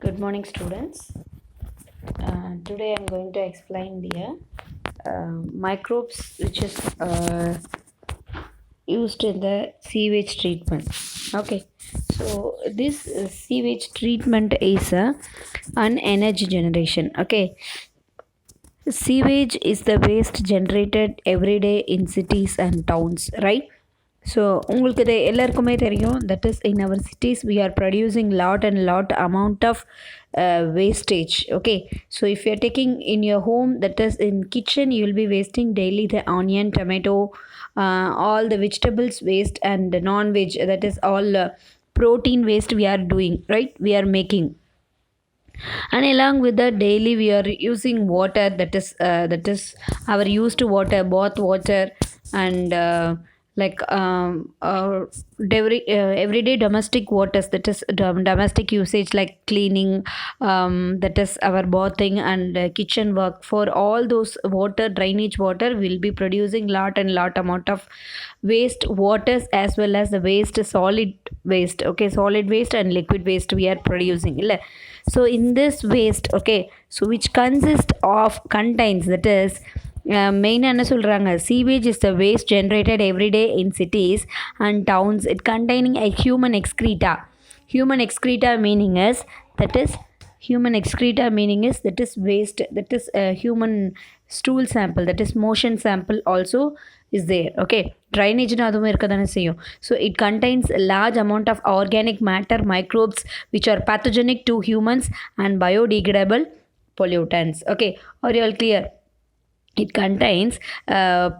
Good morning, students. Today I'm going to explain the microbes which is used in the sewage treatment. Okay, so this sewage treatment is an energy generation. Okay, sewage is the waste generated every day in cities and towns, right? So உங்களுக்கு இது எல்லாருக்குமே தெரியும் that is in our cities we are producing lot and lot amount of wastage. Okay, so if you're taking in your home, that is in kitchen, you will be wasting daily the onion, tomato, all the vegetables waste, and the non-veg, that is all protein waste we are doing, right? We are making, and along with that daily we are using water, that is our used water, bath water, and everyday domestic waters, that is domestic usage like cleaning, that is our bathing and kitchen work. For all those water, drainage water will be producing lot and lot amount of waste waters, as well as the waste, solid waste. Okay, solid waste and liquid waste we are producing. So in this waste, okay, so which consists of contains, that is மெயினாக என்ன சொல்கிறாங்க, sewage is the waste generated every day in cities and towns. It containing a human excreta. Human excreta meaning is, that is human excreta meaning is, that is waste, that is human stool sample, that is motion sample also is there. Okay, drainage அதுவும் இருக்க தானே செய்யும். So it contains a large amount of organic matter, microbes which are pathogenic to humans, and biodegradable pollutants. Okay, are you all clear? It contains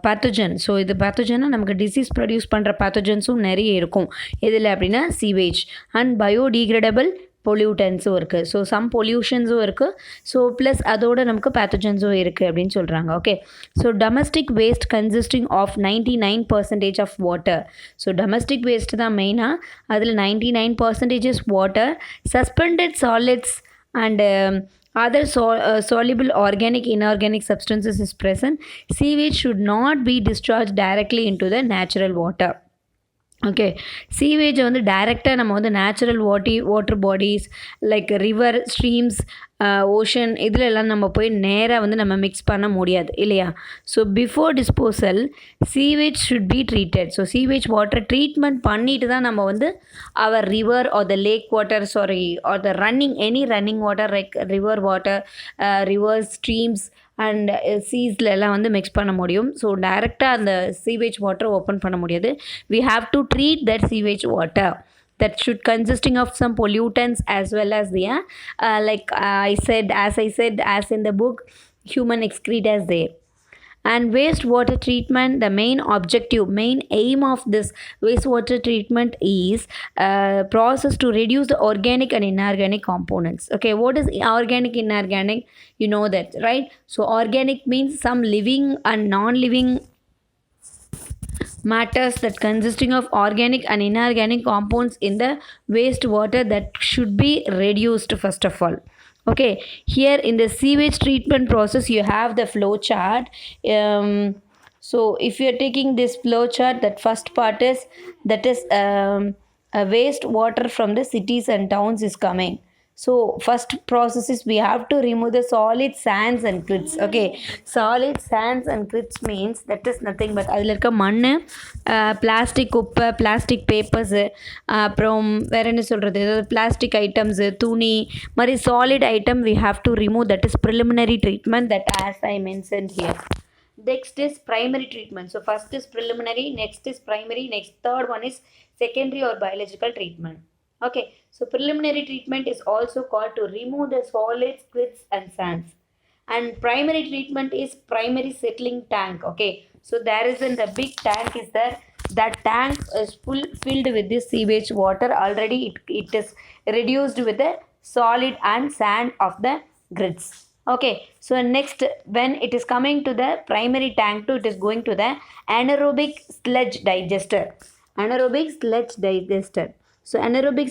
pathogen. So இது பேத்தஜனாக நமக்கு disease produce பண்ணுற பேத்தஜன்ஸும் நிறைய இருக்கும். எதில் அப்படின்னா சீவேஜ். அண்ட் பயோடிகிரேடபிள் பொல்யூட்டன்ஸும் இருக்குது. So some பொல்யூஷன்ஸும் இருக்குது. So plus அதோட நமக்கு பேத்தஜன்ஸும் இருக்குது அப்படின்னு சொல்கிறாங்க. Okay, so domestic waste consisting of 99% of water. So domestic waste தான் மெயினாக. அதில் 99% is water. Suspended solids and other soluble organic inorganic substances is present. Sewage should not be discharged directly into the natural water. Okay, சீவேஜை வந்து டைரெக்டாக நம்ம வந்து natural water bodies like river, streams, ocean, இதில் எல்லாம் நம்ம போய் நேராக வந்து நம்ம மிக்ஸ் பண்ண முடியாது இல்லையா? So before disposal sewage should be treated. So sewage water treatment பண்ணிட்டு தான் நம்ம வந்து our river or the lake water, sorry, or the any running water like river water, rivers, streams and சீஸில் எல்லாம் வந்து மிக்ஸ் பண்ண முடியும். ஸோ டைரெக்டாக அந்த சீவேஜ் வாட்டர் ஓப்பன் பண்ண முடியாது. We have to treat that sewage water, that should consisting of some pollutants as well as the as in the book, human excreta is there. And wastewater treatment, the main aim of this wastewater treatment is process to reduce the organic and inorganic components. Okay, what is organic, inorganic? You know that, right? So organic means some living and non-living matters that consisting of organic and inorganic compounds in the wastewater that should be reduced first of all. Okay, here in the sewage treatment process you have the flow chart. So if you are taking this flow chart, that first part is, that is a waste water from the cities and towns is coming. So first process is we have to remove the solid sands and grits. Okay, solid sands and grits means that is nothing but அதில் இருக்க மண், plastic குப்பை, plastic papers, அப்புறம் வேறு என்ன சொல்கிறது, plastic items, துணி மாதிரி solid item we have to remove. That is preliminary treatment, that as I mentioned here. Next is primary treatment. So first is preliminary, next is primary, next third one is secondary or biological treatment. Okay, so preliminary treatment is also called to remove the solids, grits and sands. And primary treatment is primary settling tank. Okay, so there is in the big tank is there. That tank is filled with this sewage water. Already it is reduced with the solid and sand of the grits. Okay, so next when it is coming to the primary tank too, it is going to the anaerobic sludge digester. Anaerobic sludge digester. So anaerobic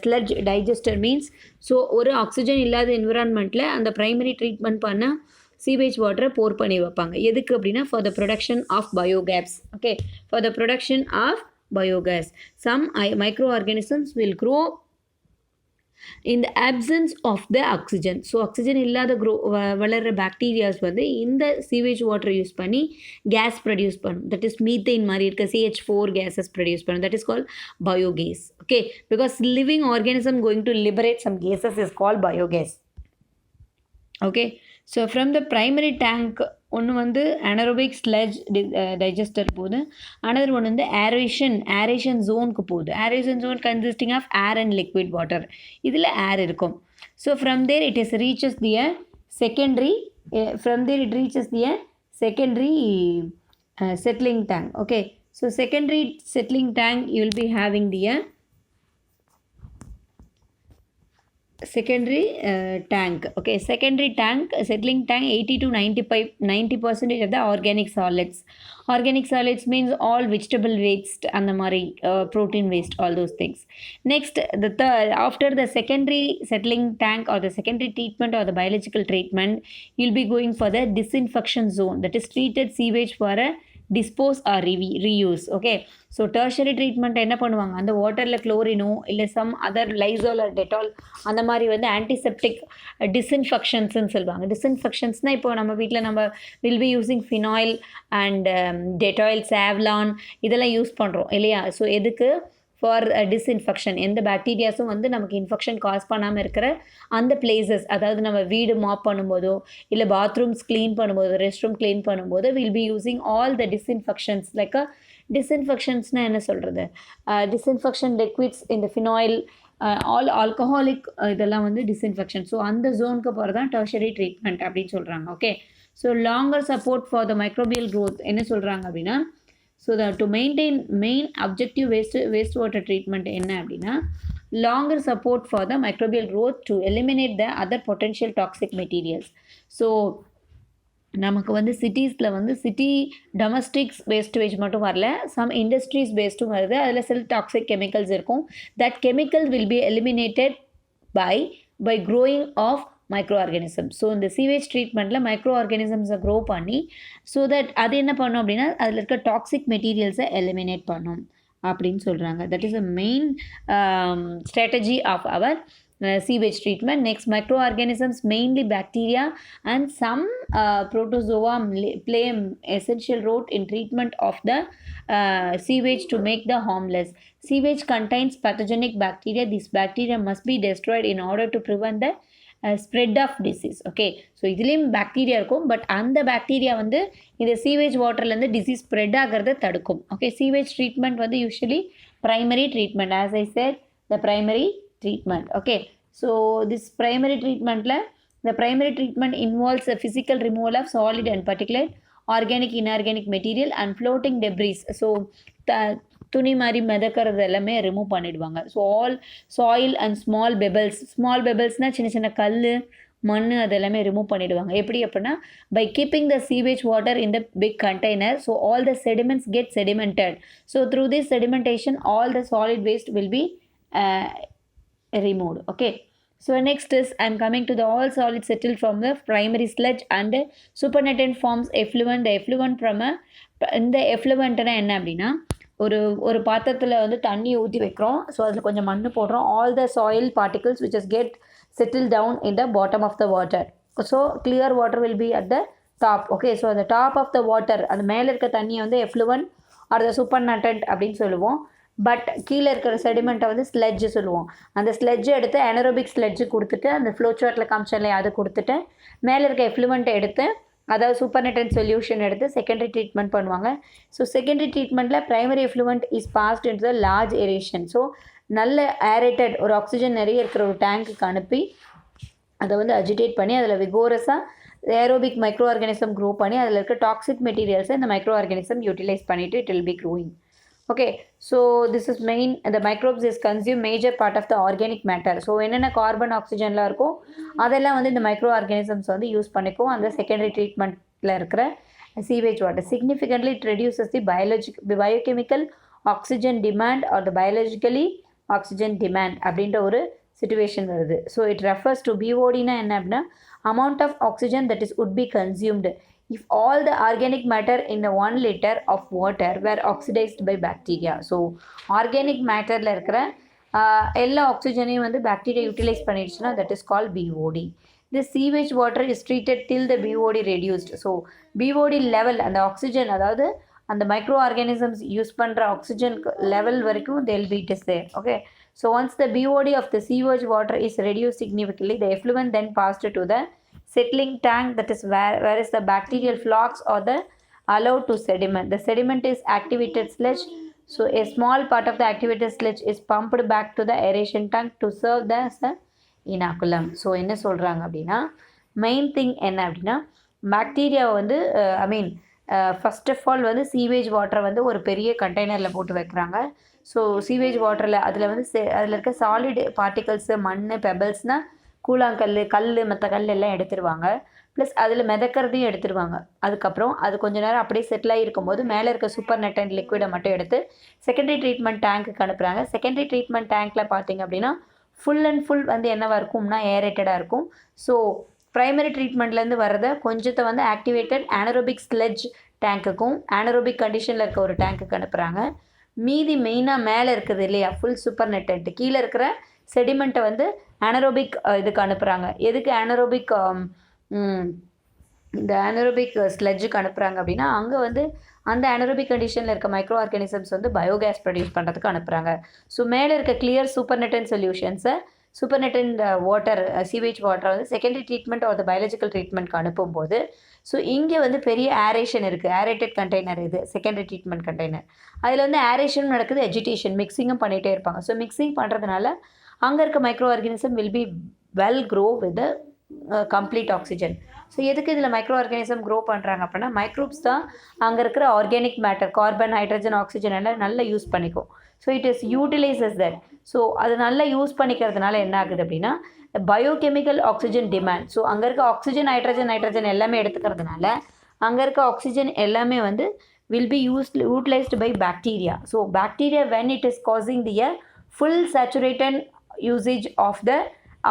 sludge digester means, so ஒரு oxygen இல்லாத என்விரான்மெண்ட்டில் அந்த primary treatment பண்ண sewage வாட்டரை போர் பண்ணி வைப்பாங்க. எதுக்கு அப்படின்னா for the production of biogas. Okay, for the production of biogas. Some microorganisms will grow in the absence of the oxygen. So oxygen இல்லாத வளர்கிற பாக்டீரியாஸ் வந்து இந்த சீவேஜ் வாட்டரை யூஸ் பண்ணி கேஸ் ப்ரொடியூஸ் பண்ணும். தட் இஸ் மீத்தேன் மாதிரி இருக்க CH4 gases produce பண்ணும். That is call biogas. Okay, because living organism going to liberate some gases is call biogas. Okay, so from the primary tank ஒன்று வந்து anaerobic sludge digester போகுது. Another ஒன்று வந்து aeration ஜோனுக்கு போகுது. Aeration zone consisting of air and liquid water. இதில் ஏர் இருக்கும். So from there it is reaches the secondary settling tank. Okay, so secondary settling tank you will be having the secondary tank. Okay, secondary tank settling tank 80 to 90% of the organic solids means all vegetable waste and the protein waste, all those things. Next, the third, after the secondary settling tank or the secondary treatment or the biological treatment, you'll be going for the disinfection zone, that is treated sewage for a dispose or reuse. Okay, so tertiary treatment என்ன பண்ணுவாங்க, அந்த வாட்டரில் குளோரினோ இல்லை some other lysol or Dettol அந்த மாதிரி வந்து antiseptic டிஸ்இன்ஃபெக்ஷன்ஸ்ன்னு சொல்லுவாங்க. டிஸ்இன்ஃபெக்ஷன்ஸ்னால் இப்போ நம்ம வீட்டில் நம்ம will be using phenyl and Dettol, சாவ்லான் இதெல்லாம் யூஸ் பண்ணுறோம் இல்லையா. ஸோ எதுக்கு, ஃபார் டிஸ்இன்ஃபெக்ஷன். எந்த பாக்டீரியாஸும் வந்து நமக்கு இன்ஃபெக்ஷன் காஸ் பண்ணாமல் இருக்கிற அந்த பிளேசஸ், அதாவது நம்ம வீடு மாப் பண்ணும்போதோ இல்லை பாத்ரூம்ஸ் க்ளீன் பண்ணும்போதோ ரெஸ்ட் ரூம் க்ளீன் பண்ணும்போது will be using all the disinfections. Like டிஸ்இன்ஃபெக்ஷன்ஸ்னால் என்ன சொல்கிறது, டிஸ்இன்ஃபெக்ஷன் லிக்விட்ஸ் இந்த ஃபினாயில், ஆல் ஆல்கஹாலிக் இதெல்லாம் வந்து டிஸ்இன்ஃபெக்ஷன். ஸோ அந்த ஜோனுக்கு போகிறது தான் டெர்ஷரி ட்ரீட்மெண்ட் அப்படின்னு சொல்கிறாங்க. Okay, so longer support for the microbial growth என்ன சொல்கிறாங்க அப்படின்னா, so to maintain main objective wastewater treatment என்ன அப்படின்னா, longer support for the microbial growth to eliminate the other potential toxic materials. So நமக்கு வந்து சிட்டிஸில் வந்து சிட்டி டொமஸ்டிக்ஸ் வேஸ்டேஜ் மட்டும் வரல, சம் இண்டஸ்ட்ரீஸ் வேஸ்ட்டும் வருது. அதில் சில டாக்ஸிக் கெமிக்கல்ஸ் இருக்கும். That chemical will be eliminated by growing of micro organism. So இந்த சீவேஜ் ட்ரீட்மெண்ட்டில் மைக்ரோ ஆர்கானிசம்ஸை க்ரோ பண்ணி ஸோ தட் அது என்ன பண்ணும் அப்படின்னா அதில் இருக்க டாக்ஸிக் மெட்டீரியல்ஸை எலிமினேட் பண்ணும் அப்படின்னு சொல்கிறாங்க. That is a main strategy of our sewage treatment. Next, microorganisms, mainly bacteria and some protozoa play an essential role in treatment of the sewage to make the harmless. Sewage contains pathogenic bacteria. These bacteria must be destroyed in order to prevent the spread of disease. Okay, so இதுலேயும் bacteria இருக்கும், but அந்த bacteria வந்து இந்த sewage வாட்டர்லேருந்து disease spread ஆகிறத தடுக்கும். Okay, sewage treatment வந்து usually primary treatment, as I said the primary treatment. Okay, so this primary treatment the primary treatment involves the physical removal of solid and particulate organic inorganic material and floating debris. So துணி மாதிரி மிதக்கிறது எல்லாமே remove பண்ணிடுவாங்க. So all soil and small பெபிள்ஸ்னால் சின்ன சின்ன கல் மண் அதெல்லாமே ரிமூவ் பண்ணிடுவாங்க. எப்படி அப்படின்னா, by keeping the sewage water in the big container, so all the sediments get sedimented. So through this sedimentation all the solid waste will be removed. Okay, so next is I am coming to the all solid settled from the primary sludge and supernatant forms effluent. The effluent from இந்த effluentனா என்ன அப்படின்னா, ஒரு பாத்திரத்தில் வந்து தண்ணி ஊற்றி வைக்கிறோம். So அதில் கொஞ்சம் மண் போடுறோம். All the soil particles which is get settled down in the bottom of the water. So clear water will be at the top. Okay, so the top of the water, அந்த மேலே இருக்க தண்ணியை வந்து effluent or the supernatant அப்படின்னு சொல்லுவோம். But கீழே இருக்கிற செடிமெண்ட்டை வந்து ஸ்லெட்ஜு சொல்லுவோம். அந்த ஸ்லெட்ஜை எடுத்து அனரோபிக் ஸ்லெட்ஜு கொடுத்துட்டு அந்த ஃப்ளோ சார்ட்டில் காமிச்சல அதை கொடுத்துட்டு மேலே இருக்க எஃப்ளூவெண்ட்டை எடுத்து, அதாவது சூப்பர்நெட்டன்ட் சொல்யூஷன் எடுத்து செகண்டரி ட்ரீட்மெண்ட் பண்ணுவாங்க. ஸோ செகண்டரி ட்ரீட்மெண்ட்டில் primary effluent is passed into the large aeration. So நல்ல ஏரேட்டட் ஒரு ஆக்சிஜன் நிறைய இருக்கிற ஒரு டேங்க்குக்கு அனுப்பி அதை வந்து அஜிடேட் பண்ணி அதில் விகோரஸாக ஏரோபிக் மைக்ரோ ஆர்கானிசம் க்ரோ பண்ணி அதில் இருக்க டாக்ஸிக் மெட்டீரியல்ஸை இந்த மைக்ரோ ஆர்கானிசம் யூட்டிலைஸ் பண்ணிவிட்டு it will be growing. Okay, so this is main, the microbes is consume major part of the organic matter. So என்னென்ன கார்பன் ஆக்சிஜன்லாம் இருக்கோ அதெல்லாம் வந்து இந்த மைக்ரோ ஆர்கானிசம்ஸ் வந்து யூஸ் பண்ணிக்கும் அந்த செகண்டரி ட்ரீட்மெண்ட்டில் இருக்கிற sewage water. Significantly it reduces the biochemical oxygen demand or the biologically oxygen demand அப்படின்ற ஒரு situation வருது. So it refers to BODனா என்ன அப்படின்னா, amount of oxygen that is would be consumed if all the organic matter in the 1 liter of water were oxidized by bacteria. So organic matterல இருக்கிற எல்லா ஆக்சிஜனையும் வந்து bacteria utilise பண்ணிடுச்சுன்னா that is call BOD. The sewage water is treated till the BOD reduced. So BOD level அந்த oxygen அதாவது அந்த microorganisms use பண்ணுற oxygen level வரைக்கும் they'll be it is there. Okay. So once the BOD of the sewage water is reduced significantly, the effluent then passed to the settling tank, that is where is the bacterial flocks or the allowed to sediment. The sediment is activated sludge. So a small part of the activated sludge is pumped back to the aeration tank to serve the inoculum. So என்ன சொல்கிறாங்க அப்படின்னா main thing என்ன அப்படின்னா பாக்டீரியாவை வந்து first of all வந்து sewage வாட்டரை வந்து ஒரு பெரிய கண்டெய்னரில் போட்டு வைக்கிறாங்க. ஸோ சீவேஜ் வாட்டரில் அதில் வந்து அதில் இருக்க சாலிட் பார்ட்டிகல்ஸு மண் பெபிள்ஸ்னால் கூழாங்கல் கல் மற்ற கல் எல்லாம் எடுத்துருவாங்க. ப்ளஸ் அதில் மிதக்கிறதையும் எடுத்துருவாங்க. அதுக்கப்புறம் அது கொஞ்சம் நேரம் அப்படியே செட்டில் ஆகி இருக்கும்போது மேலே இருக்க சூப்பர் நெட் அண்ட் லிக்விடை மட்டும் எடுத்து செகண்டரி ட்ரீட்மெண்ட் டேங்க்குக்கு அனுப்புகிறாங்க. செகண்டரி ட்ரீட்மெண்ட் டேங்க்கில் பார்த்திங்க அப்படின்னா ஃபுல் அண்ட் ஃபுல் வந்து என்னவாக இருக்கும்னா ஏரேட்டடாக இருக்கும். ஸோ ப்ரைமரி ட்ரீட்மெண்ட்லேருந்து வரதை கொஞ்சத்தை வந்து ஆக்டிவேட்டட் ஆனரோபிக் ஸ்லெட்ஜ் டேங்க்குக்கும் ஆனரோபிக் கண்டிஷனில் இருக்க ஒரு டேங்க்குக்கு அனுப்புகிறாங்க. மீதி மெயினாக மேலே இருக்குது இல்லையா ஃபுல் சூப்பர் நெட்டன்ட்டு கீழே இருக்கிற செடிமெண்ட்டை வந்து ஆனரோபிக் இதுக்கு அனுப்புகிறாங்க. எதுக்கு ஆனரோபிக் இந்த ஆனரோபிக் ஸ்லெட்ஜுக்கு அனுப்புகிறாங்க அப்படின்னா அங்கே வந்து அந்த ஆனரோபிக் கண்டிஷனில் இருக்க மைக்ரோ ஆர்கானிசம்ஸ் வந்து பயோகேஸ் ப்ரொடியூஸ் பண்ணுறதுக்கு அனுப்புகிறாங்க. ஸோ மேலே இருக்க கிளியர் சூப்பர் நெட்டன் சொல்யூஷன்ஸை சூப்பர் நெட்டன் வாட்டர் சீவேஜ் வாட்டரை வந்து secondary treatment or the biological ட்ரீட்மெண்ட்க்கு அனுப்பும்போது ஸோ இங்கே வந்து பெரிய ஏரேஷன் இருக்குது. ஏரேட்டட் கண்டெய்னர் இது செகண்டரி ட்ரீட்மெண்ட் கண்டெய்னர். அதில் வந்து ஏரேஷனும் நடக்குது எஜிடேஷன் மிக்சிங்கும் பண்ணிகிட்டே இருப்பாங்க. ஸோ மிக்சிங் பண்ணுறதுனால அங்கே இருக்க micro organism will be well grow with complete oxygen. So எதுக்கு இதில் மைக்ரோ ஆர்கானிசம் க்ரோ பண்ணுறாங்க அப்படின்னா மைக்ரோப்ஸ் தான் அங்கே இருக்கிற organic matter carbon hydrogen oxygen எல்லாம் நல்லா யூஸ் பண்ணிக்கும். So it is utilises that. So அது நல்லா யூஸ் பண்ணிக்கிறதுனால என்ன ஆகுது அப்படின்னா பயோகெமிக்கல் ஆக்சிஜன் டிமாண்ட். ஸோ அங்கே இருக்க ஆக்சிஜன் நைட்ரஜன் எல்லாமே எடுத்துக்கிறதுனால அங்கே இருக்க ஆக்சிஜன் எல்லாமே வந்து will be utilized by bacteria. So bacteria when it is causing the full saturated usage of the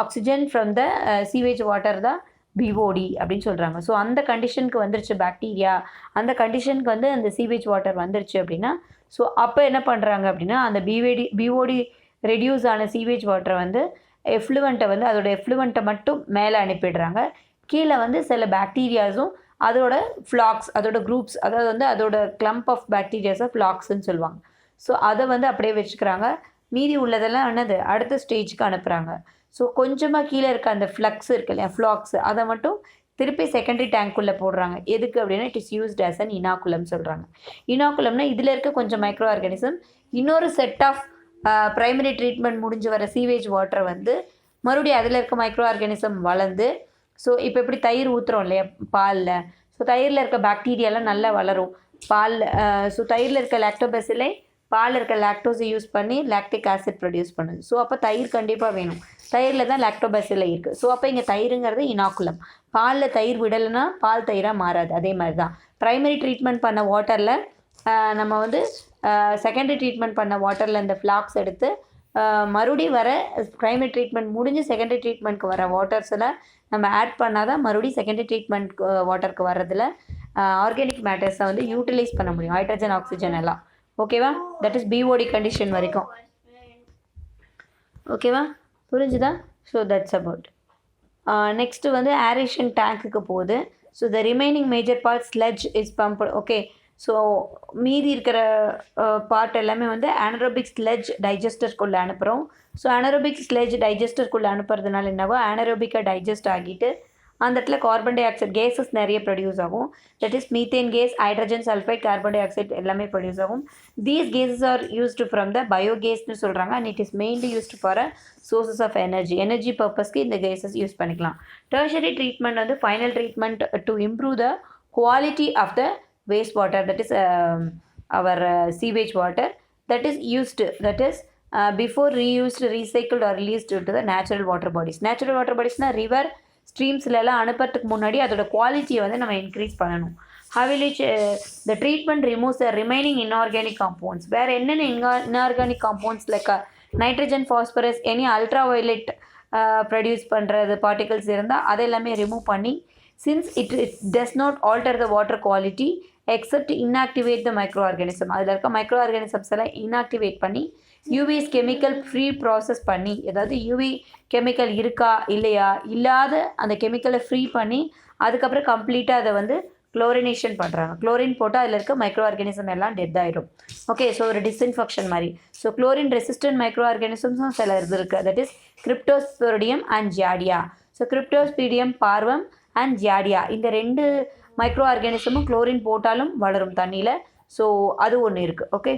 oxygen from the sewage water the BOD அப்படின்னு சொல்கிறாங்க. So அந்த கண்டிஷனுக்கு வந்துருச்சு பாக்டீரியா அந்த கண்டிஷனுக்கு வந்து அந்த சீவேஜ் வாட்டர் வந்துருச்சு அப்படின்னா ஸோ அப்போ என்ன பண்ணுறாங்க அப்படின்னா அந்த பிஓடி ரெடியூஸ் ஆன சீவேஜ் வாட்டரை வந்து எஃப்ளூவண்ட்டை வந்து அதோட எஃப்ளூவண்ட்டை மட்டும் மேலே அனுப்பிடுறாங்க. கீழே வந்து சில பாக்டீரியாஸும் அதோட ஃப்ளாக்ஸ் அதோட குரூப்ஸ் அதாவது வந்து அதோட கிளம்ப் ஆஃப் பாக்டீரியாஸை ஃப்ளாக்ஸ்ன்னு சொல்லுவாங்க. ஸோ அதை வந்து அப்படியே வச்சுக்கிறாங்க. மீதி உள்ளதெல்லாம் என்னது அடுத்த ஸ்டேஜுக்கு அனுப்புகிறாங்க. ஸோ கொஞ்சமாக கீழே இருக்க அந்த ஃப்ளக்ஸ் இருக்கு இல்லையா ஃப்ளாக்ஸ் அதை மட்டும் திருப்பி செகண்டரி டேங்க்குள்ளே போடுறாங்க. எதுக்கு அப்படின்னா it is used as an inoculum சொல்கிறாங்க. இனாக்குலம்னா இதில் இருக்க கொஞ்சம் மைக்ரோ ஆர்கானிசம் இன்னொரு செட் ஆஃப் ப்ரைமரி ட்ரீட்மெண்ட் முடிஞ்சு வர சீவேஜ் வாட்டரை வந்து மறுபடியும் அதில் இருக்க மைக்ரோ ஆர்கானிசம் வளர்ந்து ஸோ இப்போ எப்படி தயிர் ஊற்றுறோம் இல்லையா பாலில். ஸோ தயிரில் இருக்க பாக்டீரியாலாம் நல்லா வளரும் பாலில். ஸோ தயிரில் இருக்க லாக்டோபெசிலை பாலில் இருக்க லாக்டோஸை யூஸ் பண்ணி லாக்டிக் ஆசிட் ப்ரொடியூஸ் பண்ணுது. ஸோ அப்போ தயிர் கண்டிப்பாக வேணும். தயிரில் தான் லாக்டோபெசிலை இருக்குது. ஸோ அப்போ இங்கே தயிருங்கிறது இனாக்குலம். பாலில் தயிர் விடலைன்னா பால் தயிராக மாறாது. அதே மாதிரி தான் ப்ரைமரி ட்ரீட்மெண்ட் பண்ண வாட்டரில் நம்ம வந்து செகண்டரி ட்ரீட்மெண்ட் பண்ண வாட்டரில் இந்த ஃப்ளாக்ஸ் எடுத்து மறுபடியும் வர ப்ரைமரி ட்ரீட்மெண்ட் முடிஞ்சு செகண்டரி ட்ரீட்மெண்ட்க்கு வர வாட்டர்ஸில் நம்ம ஆட் பண்ணால் தான் மறுபடியும் செகண்டரி ட்ரீட்மெண்ட் வாட்டருக்கு வர்றதில் ஆர்கானிக் மேட்டர்ஸை வந்து யூட்டிலைஸ் பண்ண முடியும் ஹைட்ரஜன் ஆக்சிஜன் எல்லாம். ஓகேவா? தட் இஸ் பிஓடி கண்டிஷன் வரைக்கும். ஓகேவா? புரிஞ்சுதா? So that's about. நெக்ஸ்ட்டு வந்து ஏரேஷன் டேங்க்குக்கு போகுது. So the remaining major part sludge is pumped. Okay. So மீதி இருக்கிற பார்ட் எல்லாமே வந்து ஆனரோபிக் ஸ்லெட்ஜ் டைஜஸ்டர்க்குள்ளே அனுப்புகிறோம். ஸோ ஆனரோபிக் ஸ்லெட்ஜ் டைஜஸ்டர்க்குள்ளே அனுப்புறதுனால என்னவோ ஆனரோபிக்காக டைஜஸ்ட் ஆகிட்டு அந்த இடத்துல கார்பன் டை ஆக்சைடு கேஸஸ் நிறைய ப்ரொடியூஸ் ஆகும். That is methane gas hydrogen sulphide carbon dioxide எல்லாமே ப்ரொடியூஸ் ஆகும். These gases are used from the பயோகேஸ்னு சொல்கிறாங்க. And it is mainly used for a sources of energy பர்பஸ்க்கு இந்த gases use பண்ணிக்கலாம். Tertiary treatment வந்து final treatment to improve the quality of the waste water, that is our sewage water that is used, that is before reused, recycled or released to the natural water bodies. Natural water bodies na river streams எல்லாம் அனுப்புறதுக்கு முன்னாடி அதோட குவாலிட்டியை வந்து நம்ம increase பண்ணணும். How will it, the treatment removes the remaining inorganic compounds. வேறு என்னென்ன inorganic compounds like nitrogen, phosphorus, any ultraviolet produce பண்ணுறது பார்ட்டிகல்ஸ் இருந்தால் அதெல்லாமே ரிமூவ் பண்ணி since it does not alter the water quality except inactivate the microorganism. அதில் இருக்க micro organisms எல்லாம் inactivate பண்ணி யூவிஸ் கெமிக்கல் ஃப்ரீ ப்ராசஸ் பண்ணி, அதாவது யூவி கெமிக்கல் இருக்கா இல்லையா, இல்லாத அந்த கெமிக்கலை ஃப்ரீ பண்ணி அதுக்கப்புறம் கம்ப்ளீட்டாக அதை வந்து குளோரினேஷன் பண்ணுறாங்க. குளோரின் போட்டால் அதில் இருக்க மைக்ரோ ஆர்கானிசம் எல்லாம் டெத் ஆகிடும். ஓகே, ஸோ ஒரு டிஸ்இன்ஃபெக்ஷன் மாதிரி. ஸோ குளோரின் ரெசிஸ்டன்ட் மைக்ரோ ஆர்கானிசம்ஸும் சில இது இருக்குது. That is cryptosporidium and giardia. So cryptosporidium parvum and giardia, இந்த 2 மைக்ரோ ஆர்கானிசமும் குளோரின் போட்டாலும் வளரும் தண்ணியில். ஸோ அது ஒன்று இருக்குது. Okay,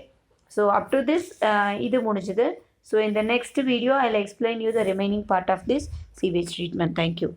so up to this இது முடிஞ்சுது. So in the next video I'll explain you the remaining part of this sewage treatment. Thank you.